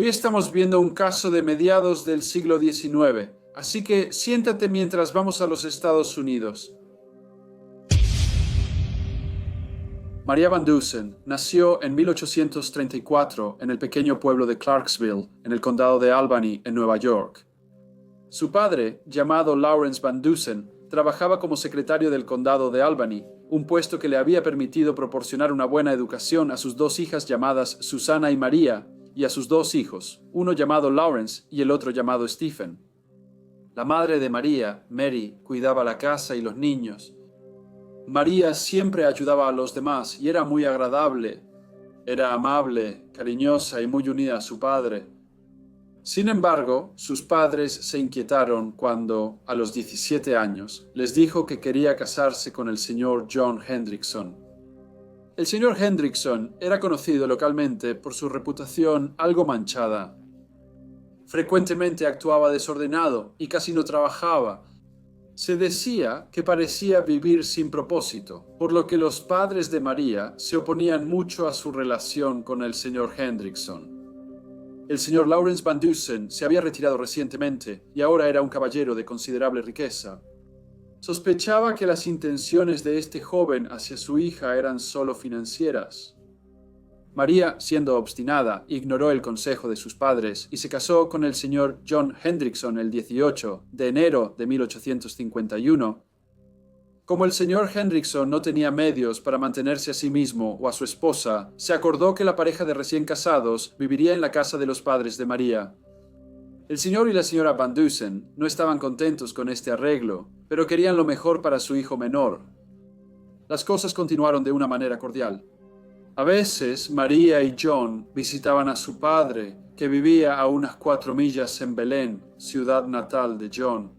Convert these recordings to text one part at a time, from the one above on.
Hoy estamos viendo un caso de mediados del siglo XIX, así que siéntate mientras vamos a los Estados Unidos. Maria Van Dusen nació en 1834 en el pequeño pueblo de Clarksville, en el condado de Albany, en Nueva York. Su padre, llamado Lawrence Van Dusen, trabajaba como secretario del condado de Albany, un puesto que le había permitido proporcionar una buena educación a sus dos hijas llamadas Susana y María, y a sus dos hijos, uno llamado Lawrence y el otro llamado Stephen. La madre de María, Mary, cuidaba la casa y los niños. María siempre ayudaba a los demás y era muy agradable. Era amable, cariñosa y muy unida a su padre. Sin embargo, sus padres se inquietaron cuando, a los 17 años, les dijo que quería casarse con el señor John Hendrickson. El señor Hendrickson era conocido localmente por su reputación algo manchada. Frecuentemente actuaba desordenado y casi no trabajaba. Se decía que parecía vivir sin propósito, por lo que los padres de María se oponían mucho a su relación con el señor Hendrickson. El señor Lawrence Van Dusen se había retirado recientemente y ahora era un caballero de considerable riqueza. Sospechaba que las intenciones de este joven hacia su hija eran solo financieras. María, siendo obstinada, ignoró el consejo de sus padres y se casó con el señor John Hendrickson el 18 de enero de 1851. Como el señor Hendrickson no tenía medios para mantenerse a sí mismo o a su esposa, se acordó que la pareja de recién casados viviría en la casa de los padres de María. El señor y la señora Van Dusen no estaban contentos con este arreglo, pero querían lo mejor para su hijo menor. Las cosas continuaron de una manera cordial. A veces, María y John visitaban a su padre, que vivía a unas 4 millas en Belén, ciudad natal de John.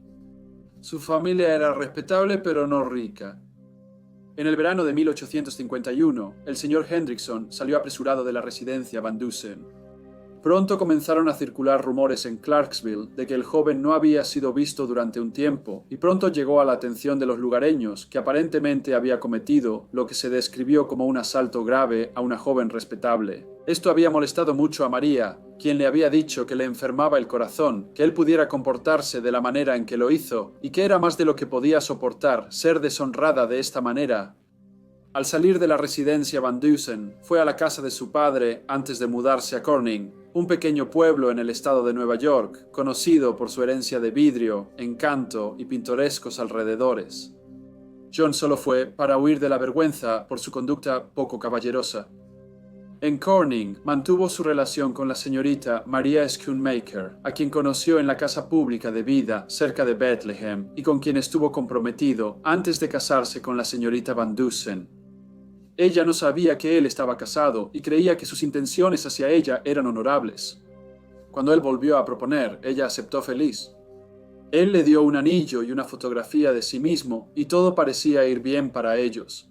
Su familia era respetable pero no rica. En el verano de 1851, el señor Hendrickson salió apresurado de la residencia Van Dusen. Pronto comenzaron a circular rumores en Clarksville de que el joven no había sido visto durante un tiempo, y pronto llegó a la atención de los lugareños que aparentemente había cometido lo que se describió como un asalto grave a una joven respetable. Esto había molestado mucho a María, quien le había dicho que le enfermaba el corazón, que él pudiera comportarse de la manera en que lo hizo, y que era más de lo que podía soportar ser deshonrada de esta manera. Al salir de la residencia Van Dusen, fue a la casa de su padre antes de mudarse a Corning, un pequeño pueblo en el estado de Nueva York, conocido por su herencia de vidrio, encanto y pintorescos alrededores. John solo fue para huir de la vergüenza por su conducta poco caballerosa. En Corning mantuvo su relación con la señorita Maria Schoonmaker, a quien conoció en la casa pública de vida cerca de Bethlehem y con quien estuvo comprometido antes de casarse con la señorita Van Dusen. Ella no sabía que él estaba casado y creía que sus intenciones hacia ella eran honorables. Cuando él volvió a proponer, ella aceptó feliz. Él le dio un anillo y una fotografía de sí mismo y todo parecía ir bien para ellos.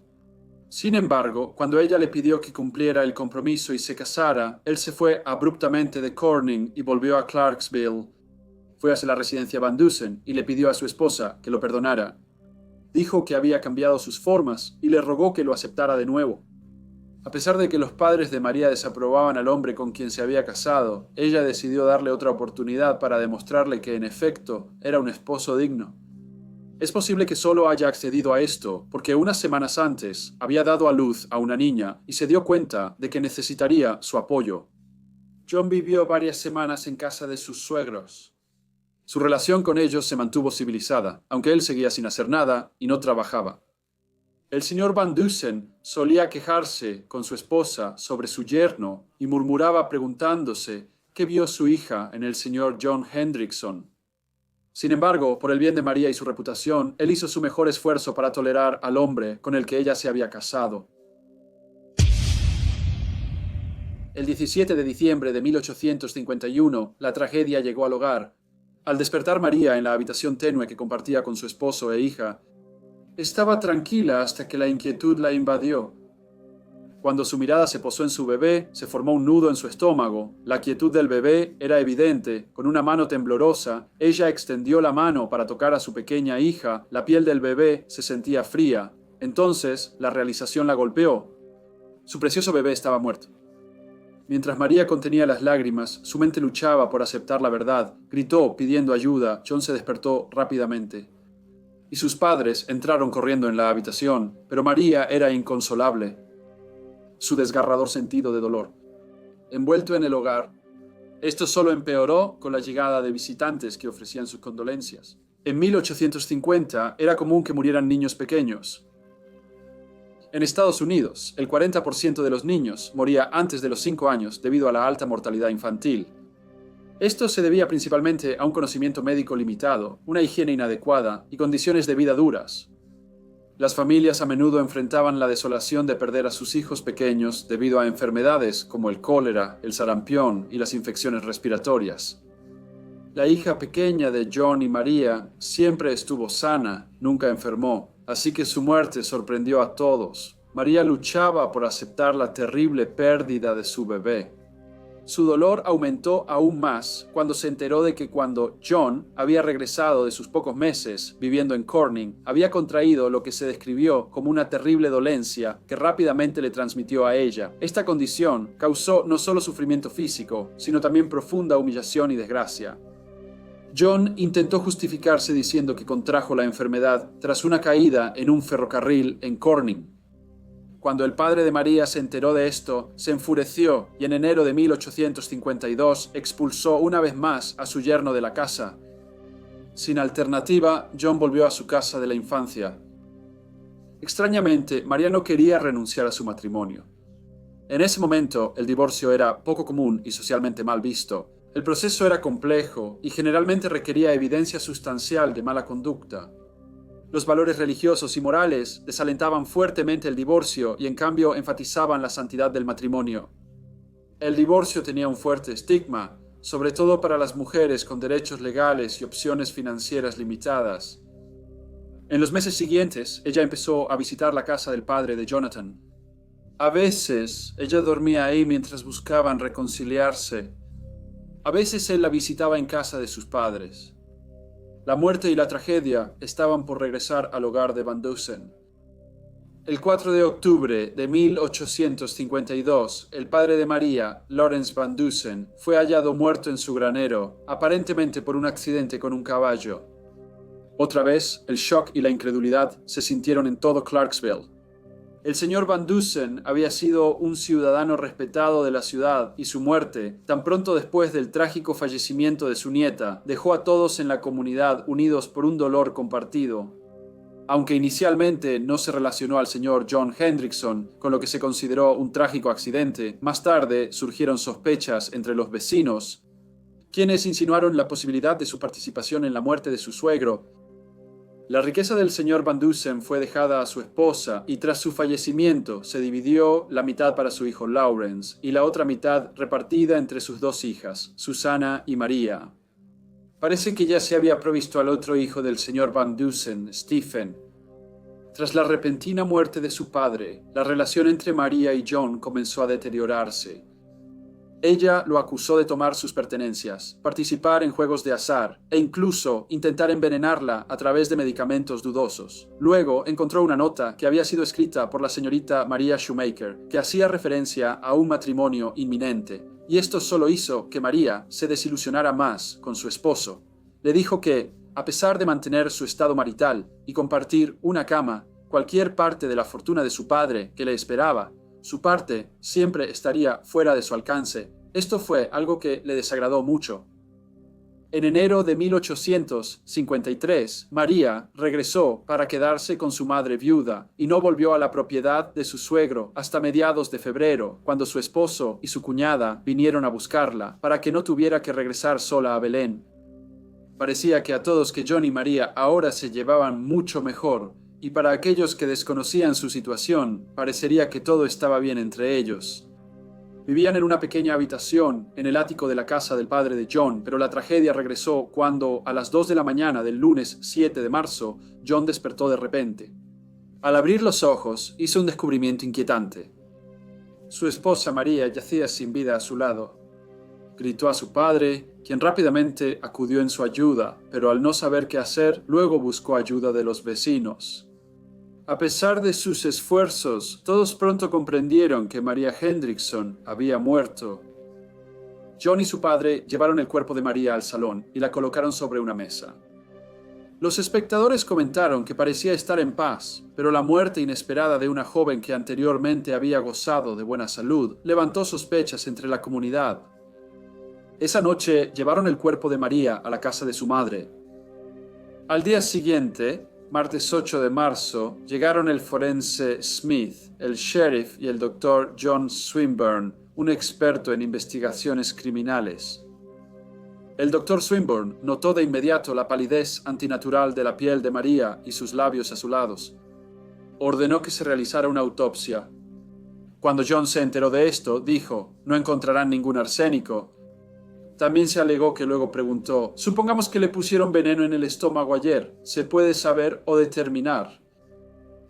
Sin embargo, cuando ella le pidió que cumpliera el compromiso y se casara, él se fue abruptamente de Corning y volvió a Clarksville. Fue hacia la residencia Van Dusen y le pidió a su esposa que lo perdonara. Dijo que había cambiado sus formas y le rogó que lo aceptara de nuevo. A pesar de que los padres de María desaprobaban al hombre con quien se había casado, ella decidió darle otra oportunidad para demostrarle que en efecto era un esposo digno. Es posible que solo haya accedido a esto porque unas semanas antes había dado a luz a una niña y se dio cuenta de que necesitaría su apoyo. John vivió varias semanas en casa de sus suegros. Su relación con ellos se mantuvo civilizada, aunque él seguía sin hacer nada y no trabajaba. El señor Van Dusen solía quejarse con su esposa sobre su yerno y murmuraba preguntándose qué vio su hija en el señor John Hendrickson. Sin embargo, por el bien de María y su reputación, él hizo su mejor esfuerzo para tolerar al hombre con el que ella se había casado. El 17 de diciembre de 1851, la tragedia llegó al hogar. Al despertar María en la habitación tenue que compartía con su esposo e hija, estaba tranquila hasta que la inquietud la invadió. Cuando su mirada se posó en su bebé, se formó un nudo en su estómago. La quietud del bebé era evidente. Con una mano temblorosa, ella extendió la mano para tocar a su pequeña hija. La piel del bebé se sentía fría. Entonces, la realización la golpeó. Su precioso bebé estaba muerto. Mientras María contenía las lágrimas, su mente luchaba por aceptar la verdad. Gritó pidiendo ayuda. John se despertó rápidamente. Y sus padres entraron corriendo en la habitación, pero María era inconsolable. Su desgarrador sentido de dolor. Envuelto en el hogar, esto solo empeoró con la llegada de visitantes que ofrecían sus condolencias. En 1850 era común que murieran niños pequeños. En Estados Unidos, el 40% de los niños moría antes de los 5 años debido a la alta mortalidad infantil. Esto se debía principalmente a un conocimiento médico limitado, una higiene inadecuada y condiciones de vida duras. Las familias a menudo enfrentaban la desolación de perder a sus hijos pequeños debido a enfermedades como el cólera, el sarampión y las infecciones respiratorias. La hija pequeña de John y María siempre estuvo sana, nunca enfermó, así que su muerte sorprendió a todos. María luchaba por aceptar la terrible pérdida de su bebé. Su dolor aumentó aún más cuando se enteró de que cuando John había regresado de sus pocos meses viviendo en Corning, había contraído lo que se describió como una terrible dolencia que rápidamente le transmitió a ella. Esta condición causó no solo sufrimiento físico, sino también profunda humillación y desgracia. John intentó justificarse diciendo que contrajo la enfermedad tras una caída en un ferrocarril en Corning. Cuando el padre de María se enteró de esto, se enfureció y en enero de 1852 expulsó una vez más a su yerno de la casa. Sin alternativa, John volvió a su casa de la infancia. Extrañamente, María no quería renunciar a su matrimonio. En ese momento, el divorcio era poco común y socialmente mal visto. El proceso era complejo y generalmente requería evidencia sustancial de mala conducta. Los valores religiosos y morales desalentaban fuertemente el divorcio y en cambio enfatizaban la santidad del matrimonio. El divorcio tenía un fuerte estigma, sobre todo para las mujeres con derechos legales y opciones financieras limitadas. En los meses siguientes, ella empezó a visitar la casa del padre de Jonathan. A veces, ella dormía ahí mientras buscaban reconciliarse. A veces él la visitaba en casa de sus padres. La muerte y la tragedia estaban por regresar al hogar de Van Dusen. El 4 de octubre de 1852, el padre de María, Lawrence Van Dusen, fue hallado muerto en su granero, aparentemente por un accidente con un caballo. Otra vez, el shock y la incredulidad se sintieron en todo Clarksville. El señor Van Dusen había sido un ciudadano respetado de la ciudad y su muerte, tan pronto después del trágico fallecimiento de su nieta, dejó a todos en la comunidad unidos por un dolor compartido. Aunque inicialmente no se relacionó al señor John Hendrickson con lo que se consideró un trágico accidente, más tarde surgieron sospechas entre los vecinos, quienes insinuaron la posibilidad de su participación en la muerte de su suegro. La riqueza del señor Van Dusen fue dejada a su esposa y tras su fallecimiento se dividió la mitad para su hijo Lawrence y la otra mitad repartida entre sus dos hijas, Susana y María. Parece que ya se había provisto al otro hijo del señor Van Dusen, Stephen. Tras la repentina muerte de su padre, la relación entre María y John comenzó a deteriorarse. Ella lo acusó de tomar sus pertenencias, participar en juegos de azar e incluso intentar envenenarla a través de medicamentos dudosos. Luego encontró una nota que había sido escrita por la señorita María Shoemaker, que hacía referencia a un matrimonio inminente, y esto solo hizo que María se desilusionara más con su esposo. Le dijo que, a pesar de mantener su estado marital y compartir una cama, cualquier parte de la fortuna de su padre que le esperaba, su parte siempre estaría fuera de su alcance. Esto fue algo que le desagradó mucho. En enero de 1853, María regresó para quedarse con su madre viuda y no volvió a la propiedad de su suegro hasta mediados de febrero, cuando su esposo y su cuñada vinieron a buscarla para que no tuviera que regresar sola a Belén. Parecía que a todos que John y María ahora se llevaban mucho mejor, y para aquellos que desconocían su situación, parecería que todo estaba bien entre ellos. Vivían en una pequeña habitación en el ático de la casa del padre de John, pero la tragedia regresó cuando, a las 2 de la mañana del lunes 7 de marzo, John despertó de repente. Al abrir los ojos, hizo un descubrimiento inquietante. Su esposa María yacía sin vida a su lado. Gritó a su padre, quien rápidamente acudió en su ayuda, pero al no saber qué hacer, luego buscó ayuda de los vecinos. A pesar de sus esfuerzos, todos pronto comprendieron que María Hendrickson había muerto. John y su padre llevaron el cuerpo de María al salón y la colocaron sobre una mesa. Los espectadores comentaron que parecía estar en paz, pero la muerte inesperada de una joven que anteriormente había gozado de buena salud levantó sospechas entre la comunidad. Esa noche llevaron el cuerpo de María a la casa de su madre. Al día siguiente, martes 8 de marzo, llegaron el forense Smith, el sheriff y el doctor John Swinburne, un experto en investigaciones criminales. El doctor Swinburne notó de inmediato la palidez antinatural de la piel de María y sus labios azulados. Ordenó que se realizara una autopsia. Cuando John se enteró de esto, dijo: «No encontrarán ningún arsénico». También se alegó que luego preguntó: «Supongamos que le pusieron veneno en el estómago ayer. ¿Se puede saber o determinar?».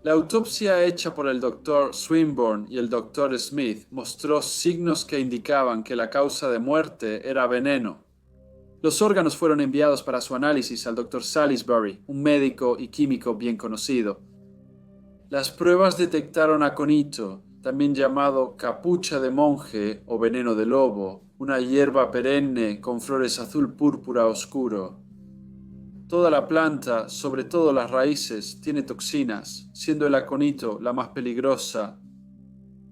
La autopsia hecha por el doctor Swinburne y el doctor Smith mostró signos que indicaban que la causa de muerte era veneno. Los órganos fueron enviados para su análisis al Dr. Salisbury, un médico y químico bien conocido. Las pruebas detectaron aconito, también llamado capucha de monje o veneno de lobo, una hierba perenne con flores azul púrpura oscuro. Toda la planta, sobre todo las raíces, tiene toxinas, siendo el aconito la más peligrosa.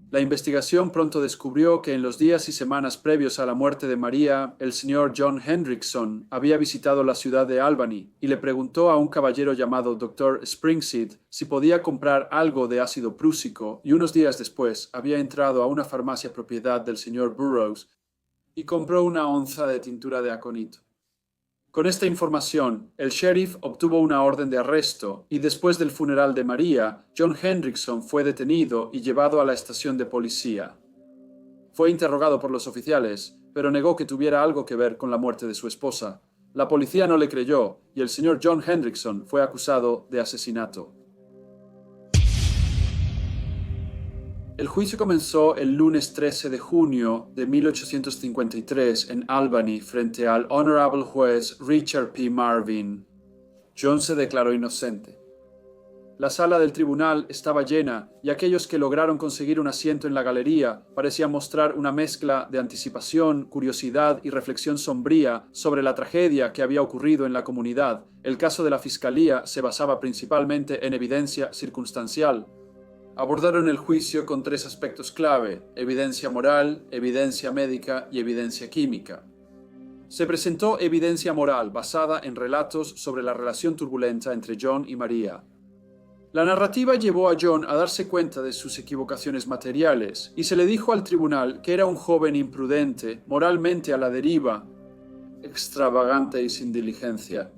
La investigación pronto descubrió que en los días y semanas previos a la muerte de María, el señor John Hendrickson había visitado la ciudad de Albany y le preguntó a un caballero llamado Dr. Springseed si podía comprar algo de ácido prúsico, y unos días después había entrado a una farmacia propiedad del señor Burroughs y compró una onza de tintura de aconito. Con esta información, el sheriff obtuvo una orden de arresto y después del funeral de María, John Hendrickson fue detenido y llevado a la estación de policía. Fue interrogado por los oficiales, pero negó que tuviera algo que ver con la muerte de su esposa. La policía no le creyó y el señor John Hendrickson fue acusado de asesinato. El juicio comenzó el lunes 13 de junio de 1853 en Albany frente al Honorable Juez Richard P. Marvin. John se declaró inocente. La sala del tribunal estaba llena y aquellos que lograron conseguir un asiento en la galería parecían mostrar una mezcla de anticipación, curiosidad y reflexión sombría sobre la tragedia que había ocurrido en la comunidad. El caso de la fiscalía se basaba principalmente en evidencia circunstancial. Abordaron el juicio con tres aspectos clave: evidencia moral, evidencia médica y evidencia química. Se presentó evidencia moral basada en relatos sobre la relación turbulenta entre John y María. La narrativa llevó a John a darse cuenta de sus equivocaciones materiales y se le dijo al tribunal que era un joven imprudente, moralmente a la deriva, extravagante y sin diligencia.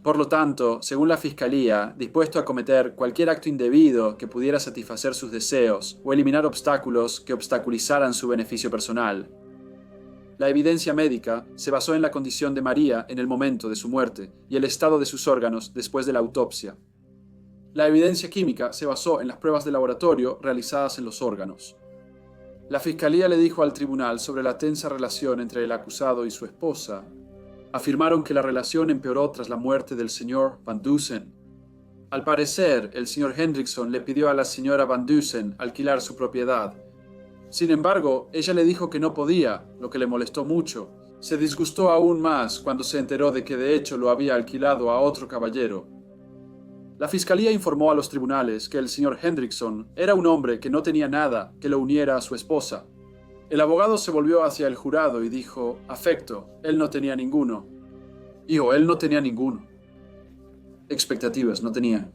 Por lo tanto, según la fiscalía, dispuesto a cometer cualquier acto indebido que pudiera satisfacer sus deseos o eliminar obstáculos que obstaculizaran su beneficio personal. La evidencia médica se basó en la condición de María en el momento de su muerte y el estado de sus órganos después de la autopsia. La evidencia química se basó en las pruebas de laboratorio realizadas en los órganos. La fiscalía le dijo al tribunal sobre la tensa relación entre el acusado y su esposa. Afirmaron que la relación empeoró tras la muerte del señor Van Dusen. Al parecer, el señor Hendrickson le pidió a la señora Van Dusen alquilar su propiedad. Sin embargo, ella le dijo que no podía, lo que le molestó mucho. Se disgustó aún más cuando se enteró de que de hecho lo había alquilado a otro caballero. La fiscalía informó a los tribunales que el señor Hendrickson era un hombre que no tenía nada que lo uniera a su esposa. El abogado se volvió hacia el jurado y dijo: «Afecto, él no tenía ninguno». Él no tenía ninguno. Expectativas no tenía.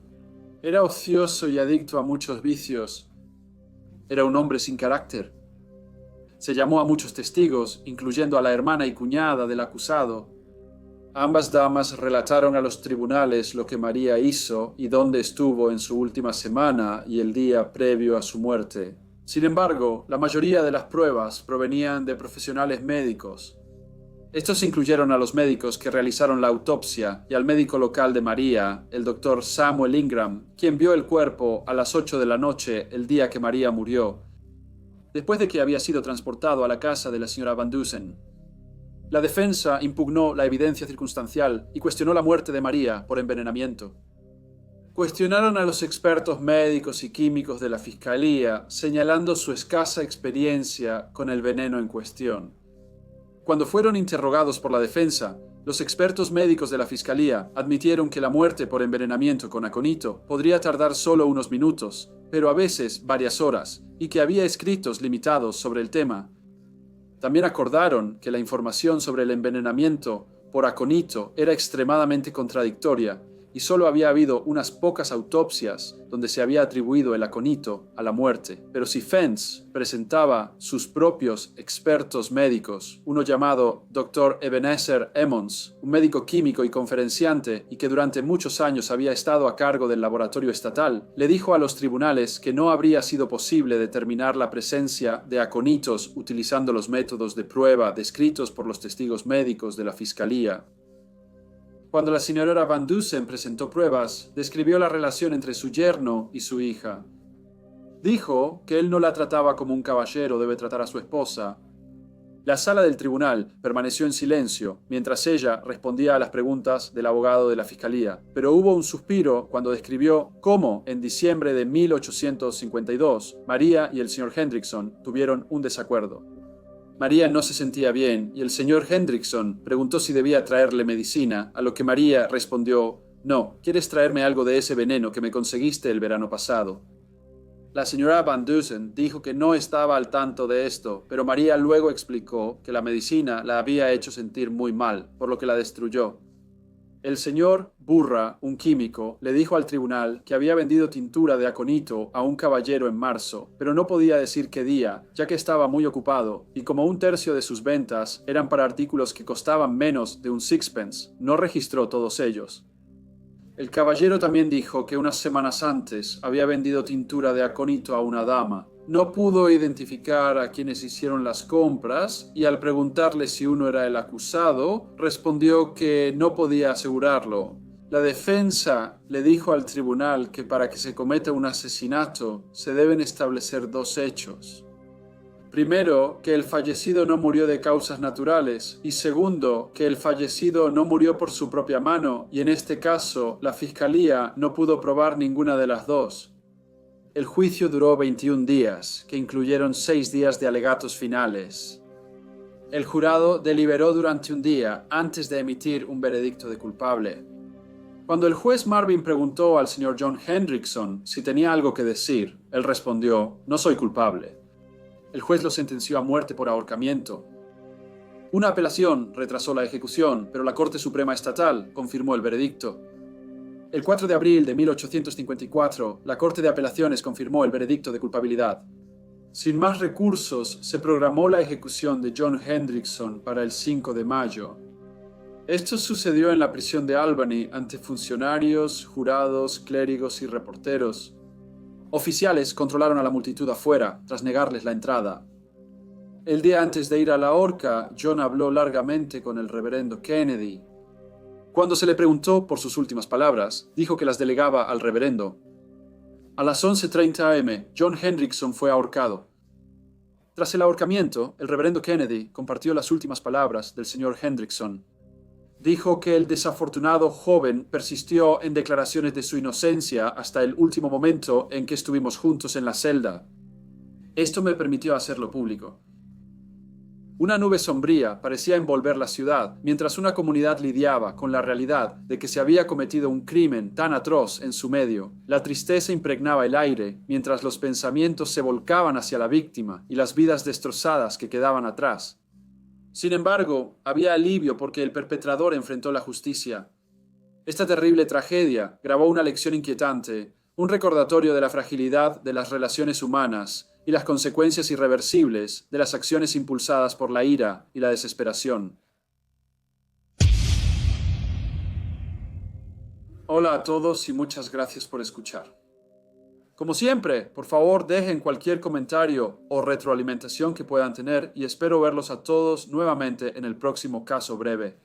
Era ocioso y adicto a muchos vicios. Era un hombre sin carácter. Se llamó a muchos testigos, incluyendo a la hermana y cuñada del acusado. Ambas damas relataron a los tribunales lo que María hizo y dónde estuvo en su última semana y el día previo a su muerte. Sin embargo, la mayoría de las pruebas provenían de profesionales médicos. Estos incluyeron a los médicos que realizaron la autopsia y al médico local de María, el doctor Samuel Ingram, quien vio el cuerpo a las 8 de la noche el día que María murió, después de que había sido transportado a la casa de la señora Van Dusen. La defensa impugnó la evidencia circunstancial y cuestionó la muerte de María por envenenamiento. Cuestionaron a los expertos médicos y químicos de la fiscalía, señalando su escasa experiencia con el veneno en cuestión. Cuando fueron interrogados por la defensa, los expertos médicos de la fiscalía admitieron que la muerte por envenenamiento con aconito podría tardar solo unos minutos, pero a veces varias horas, y que había escritos limitados sobre el tema. También acordaron que la información sobre el envenenamiento por aconito era extremadamente contradictoria y solo había habido unas pocas autopsias donde se había atribuido el aconito a la muerte. Pero si Fentz presentaba sus propios expertos médicos, uno llamado Dr. Ebenezer Emmons, un médico químico y conferenciante y que durante muchos años había estado a cargo del laboratorio estatal, le dijo a los tribunales que no habría sido posible determinar la presencia de aconitos utilizando los métodos de prueba descritos por los testigos médicos de la fiscalía. Cuando la señora Van Dusen presentó pruebas, describió la relación entre su yerno y su hija. Dijo que él no la trataba como un caballero debe tratar a su esposa. La sala del tribunal permaneció en silencio mientras ella respondía a las preguntas del abogado de la fiscalía, pero hubo un suspiro cuando describió cómo, en diciembre de 1852, María y el señor Hendrickson tuvieron un desacuerdo. María no se sentía bien y el señor Hendrickson preguntó si debía traerle medicina, a lo que María respondió: «No, ¿quieres traerme algo de ese veneno que me conseguiste el verano pasado?». La señora Van Dusen dijo que no estaba al tanto de esto, pero María luego explicó que la medicina la había hecho sentir muy mal, por lo que la destruyó. El señor Burra, un químico, le dijo al tribunal que había vendido tintura de aconito a un caballero en marzo, pero no podía decir qué día, ya que estaba muy ocupado, y como un tercio de sus ventas eran para artículos que costaban menos de un sixpence, no registró todos ellos. El caballero también dijo que unas semanas antes había vendido tintura de aconito a una dama. No pudo identificar a quienes hicieron las compras y al preguntarle si uno era el acusado, respondió que no podía asegurarlo. La defensa le dijo al tribunal que para que se cometa un asesinato se deben establecer dos hechos. Primero, que el fallecido no murió de causas naturales y segundo, que el fallecido no murió por su propia mano y en este caso la fiscalía no pudo probar ninguna de las dos. El juicio duró 21 días, que incluyeron 6 días de alegatos finales. El jurado deliberó durante un día antes de emitir un veredicto de culpable. Cuando el juez Marvin preguntó al señor John Hendrickson si tenía algo que decir, él respondió: «No soy culpable». El juez lo sentenció a muerte por ahorcamiento. Una apelación retrasó la ejecución, pero la Corte Suprema Estatal confirmó el veredicto. El 4 de abril de 1854, la Corte de Apelaciones confirmó el veredicto de culpabilidad. Sin más recursos, se programó la ejecución de John Hendrickson para el 5 de mayo. Esto sucedió en la prisión de Albany ante funcionarios, jurados, clérigos y reporteros. Oficiales controlaron a la multitud afuera, tras negarles la entrada. El día antes de ir a la horca, John habló largamente con el reverendo Kennedy. Cuando se le preguntó por sus últimas palabras, dijo que las delegaba al reverendo. A las 11:30 am, John Hendrickson fue ahorcado. Tras el ahorcamiento, el reverendo Kennedy compartió las últimas palabras del señor Hendrickson. Dijo que el desafortunado joven persistió en declaraciones de su inocencia hasta el último momento en que estuvimos juntos en la celda. Esto me permitió hacerlo público. Una nube sombría parecía envolver la ciudad, mientras una comunidad lidiaba con la realidad de que se había cometido un crimen tan atroz en su medio. La tristeza impregnaba el aire, mientras los pensamientos se volcaban hacia la víctima y las vidas destrozadas que quedaban atrás. Sin embargo, había alivio porque el perpetrador enfrentó la justicia. Esta terrible tragedia grabó una lección inquietante, un recordatorio de la fragilidad de las relaciones humanas y las consecuencias irreversibles de las acciones impulsadas por la ira y la desesperación. Hola a todos y muchas gracias por escuchar. Como siempre, por favor dejen cualquier comentario o retroalimentación que puedan tener y espero verlos a todos nuevamente en el próximo caso breve.